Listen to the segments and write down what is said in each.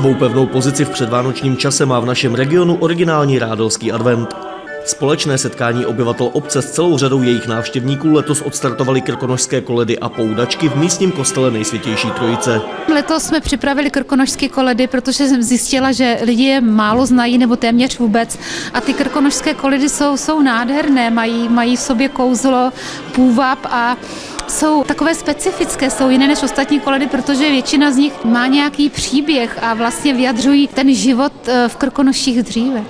Svou pevnou pozici v předvánočním čase má v našem regionu originální Rádlský advent. Společné setkání obyvatel obce s celou řadou jejich návštěvníků letos odstartovaly krkonošské koledy a poudačky v místním kostele Nejsvětější Trojice. Letos jsme připravili krkonošské koledy, protože jsem zjistila, že lidi je málo znají nebo téměř vůbec. A ty krkonošské koledy jsou nádherné, mají v sobě kouzlo, půvab a jsou takové specifické, jsou jiné než ostatní koledy, protože většina z nich má nějaký příběh a vlastně vyjadřují ten život v Krkonoších dříve.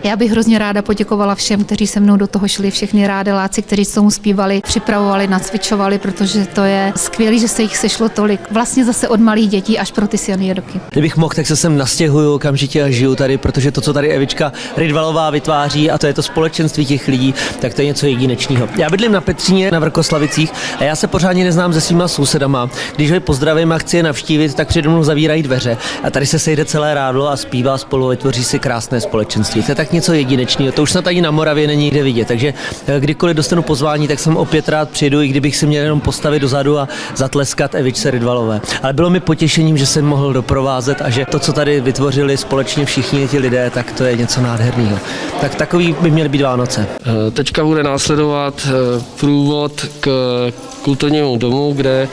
Já bych hrozně ráda poděkovala všem, kteří se mnou do toho šli, všechny rádeláci, kteří se tomu zpívali, připravovali, nacvičovali, protože to je skvělé, že se jich sešlo tolik. Vlastně zase od malých dětí až pro ty seniorky. Kdybych mohl, tak se sem nastěhuju okamžitě a žiju tady, protože to, co tady Evička Rydvalová vytváří, a to je to společenství těch lidí, tak to je něco jedinečného. Já bydlím na Petříně na Vrkoslavicích a já se pořádně neznám se svýma sousedama. Když ho pozdravím a chci je navštívit, tak přede mnou zavírají dveře a tady se sejde celé Rádlo a zpívá spolu, vytvoří si krásné společenství. To je tak něco jedinečného. To už snad ani na Moravě není kde vidět. Takže kdykoliv dostanu pozvání, tak jsem opět rád přijdu, i kdybych si měl jenom postavit dozadu a zatleskat Evičce Rydvalové. Ale bylo mi potěšením, že jsem mohl doprovázet a že to, co tady vytvořili společně všichni ti lidé, tak to je něco nádherného. Tak takový by měly být Vánoce. Teďka bude následovat průvod k kulturnímu domu, kde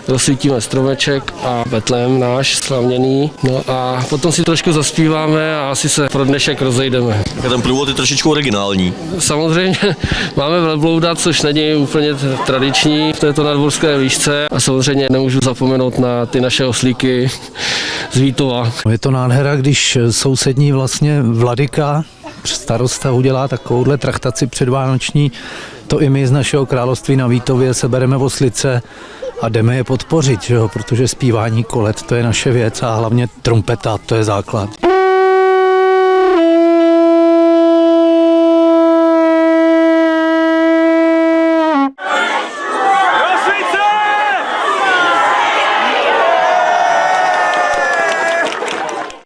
rozsvítíme stromeček a betlém náš slavněný. No a potom si trošku zaspíváme a asi se pro dnešek rozejdeme. Ten průvod je trošičku originální. Samozřejmě máme velblouda, což není úplně tradiční v této nadvorské výšce a samozřejmě nemůžu zapomenout na ty naše oslíky z Vítova. Je to nádhera, když sousední vlastně vladyka, starosta udělá takovouhle traktaci předvánoční, to i my z našeho království na Vítově sebereme oslice a jdeme je podpořit, že jo? Protože zpívání kolet to je naše věc a hlavně trumpeta, to je základ.